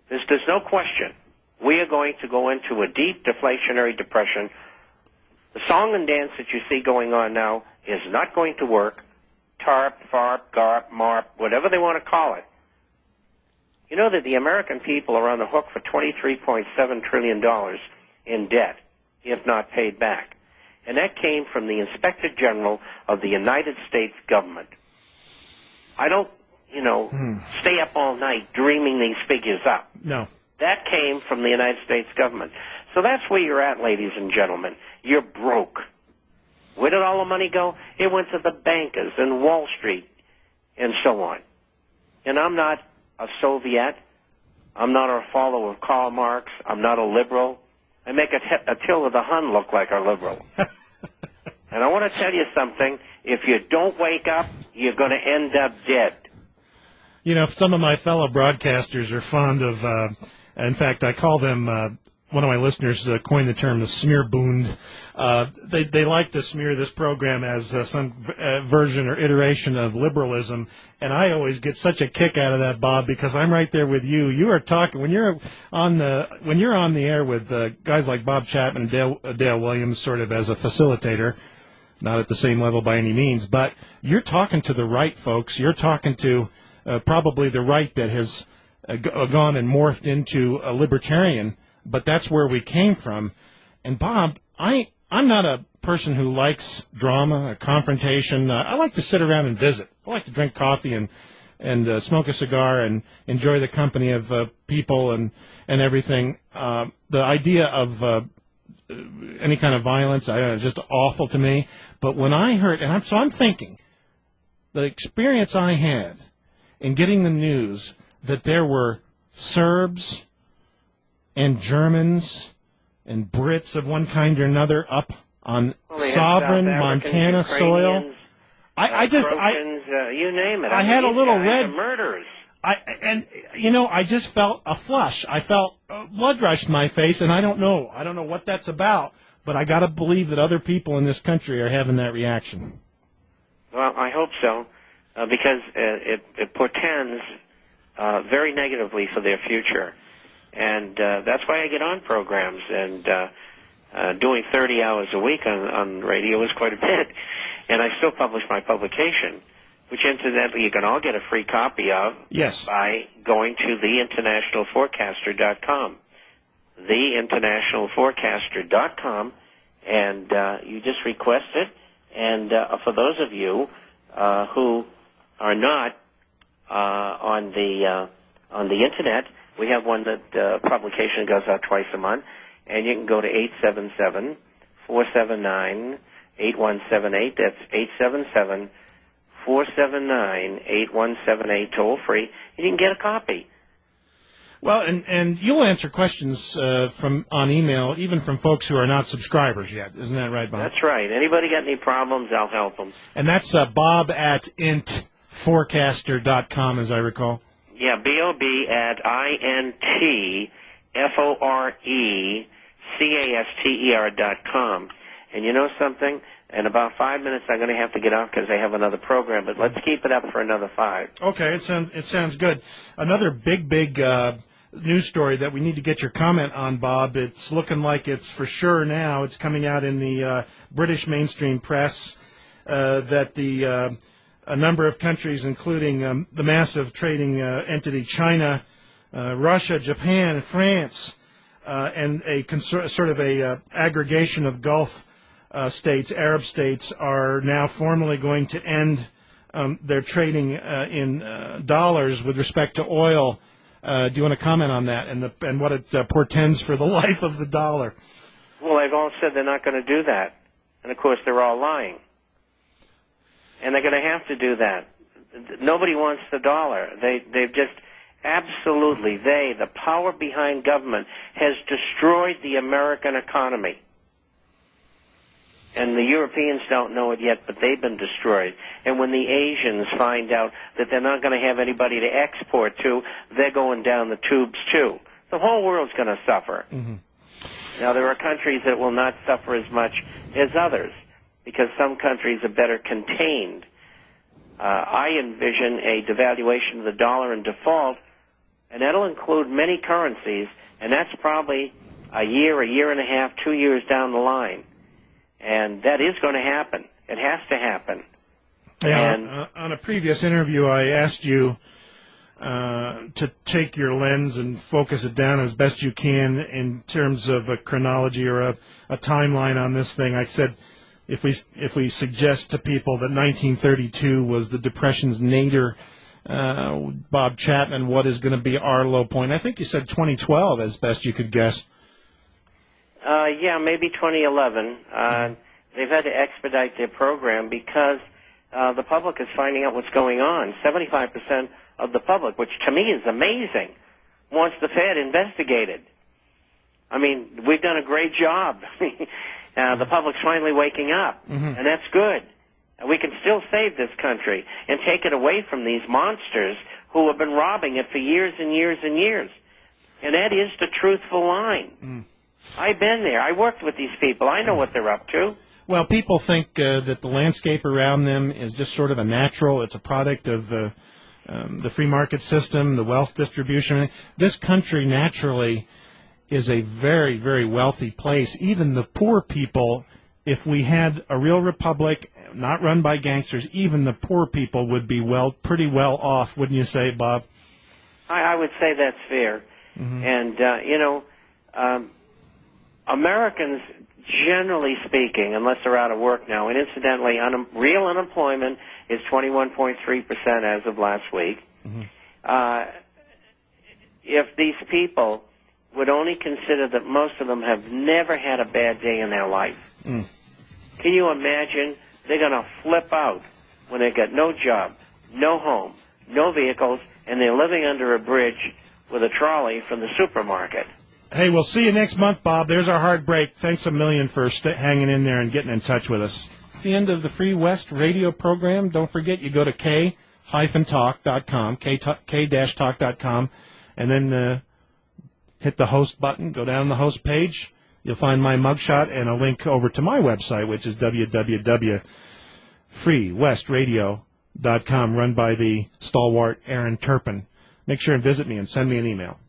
There's no question. We are going to go into a deep deflationary depression. The song and dance that you see going on now is not going to work. TARP, FARP, GARP, MARP, whatever they want to call it. You know that the American people are on the hook for $23.7 trillion in debt, if not paid back. And that came from the Inspector General of the United States government. I don't, stay up all night dreaming these figures up. No. That came from the United States government. So that's where you're at, ladies and gentlemen. You're broke. Where did all the money go? It went to the bankers and Wall Street and so on. And I'm not a Soviet. I'm not a follower of Karl Marx. I'm not a liberal. I make Attila the Hun look like a liberal. And I want to tell you something. If you don't wake up, you're going to end up dead. Some of my fellow broadcasters are fond of, in fact, I call them, one of my listeners coined the term the smear-booned. They like to smear this program as some version or iteration of liberalism, and I always get such a kick out of that, Bob, because I'm right there with you. You are talking when you're on the air with guys like Bob Chapman and Dale Williams, sort of as a facilitator, not at the same level by any means, but you're talking to the right folks. You're talking to probably the right that has gone and morphed into a libertarian, but that's where we came from. And Bob, I'm not a person who likes drama or confrontation. I like to sit around and visit. I like to drink coffee and smoke a cigar and enjoy the company of people and everything. The idea of any kind of violence, I don't know, is just awful to me. But when I heard, I'm thinking, the experience I had in getting the news that there were Serbs and Germans and Brits of one kind or another up on sovereign Montana soil. I you name it. I had a little red. Murders. I just felt a flush. I felt blood rush in my face, and I don't know what that's about. But I got to believe that other people in this country are having that reaction. Well, I hope so, because it portends very negatively for their future. And that's why I get on programs, and doing 30 hours a week on radio is quite a bit. And I still publish my publication, which incidentally you can all get a free copy of by going to theinternationalforecaster.com. theinternationalforecaster.com, and you just request it. And for those of you who are not on the internet, we have one that publication goes out twice a month, and you can go to 877-479-8178. That's 877-479-8178, toll free, and you can get a copy. Well, and you'll answer questions on email, even from folks who are not subscribers yet. Isn't that right, Bob? That's right. Anybody got any problems, I'll help them. And that's Bob at intforecaster.com, as I recall. Yeah, B-O-B at INTFORECASTER.com. And you know something? In about 5 minutes, I'm going to have to get off because I have another program, but let's keep it up for another 5. Okay, it sounds good. Another big news story that we need to get your comment on, Bob. It's looking like it's for sure now. It's coming out in the British mainstream press that a number of countries, including the massive trading entity China, Russia, Japan, France, and a sort of a aggregation of Gulf states, Arab states, are now formally going to end their trading in dollars with respect to oil. Do you want to comment on that and what it portends for the life of the dollar? Well, they've all said they're not going to do that. And, of course, they're all lying. And they're going to have to do that. Nobody wants the dollar. They've just absolutely, the power behind government has destroyed the American economy. And the Europeans don't know it yet, but they've been destroyed. And when the Asians find out that they're not going to have anybody to export to, they're going down the tubes too. The whole world's going to suffer. Mm-hmm. Now, there are countries that will not suffer as much as others because some countries are better contained. I envision a devaluation of the dollar in default and that'll include many currencies, and that's probably a year and a half, 2 years down the line. And that is going to happen. It has to happen. Yeah, And on a previous interview, I asked you to take your lens and focus it down as best you can in terms of a chronology or a timeline on this thing. I said if we suggest to people that 1932 was the Depression's nadir, Bob Chapman, what is going to be our low point? I think you said 2012 as best you could guess. Yeah, maybe 2011. They've had to expedite their program because the public is finding out what's going on. 75% of the public, which to me is amazing, wants the Fed investigated. I mean, we've done a great job. The public's finally waking up, and that's good. And we can still save this country and take it away from these monsters who have been robbing it for years and years and years. And that is the truthful line. I've been there. I worked with these people. I know what they're up to. Well, people think that the landscape around them is just sort of a natural. It's a product of the free market system, the wealth distribution. This country naturally is a very, very wealthy place. Even the poor people, if we had a real republic, not run by gangsters, even the poor people would be pretty well off, wouldn't you say, Bob? I would say that's fair. And, Americans, generally speaking, unless they're out of work now, and incidentally, real unemployment is 21.3% as of last week. If these people would only consider that most of them have never had a bad day in their life, can you imagine? They're going to flip out when they got no job, no home, no vehicles, and they're living under a bridge with a trolley from the supermarket. Hey, we'll see you next month, Bob. There's our hard break. Thanks a million for hanging in there and getting in touch with us. At the end of the Free West radio program, don't forget you go to k-talk.com, k-talk.com, and then hit the host button, go down the host page. You'll find my mugshot and a link over to my website, which is www.freewestradio.com, run by the stalwart Aaron Turpin. Make sure and visit me and send me an email.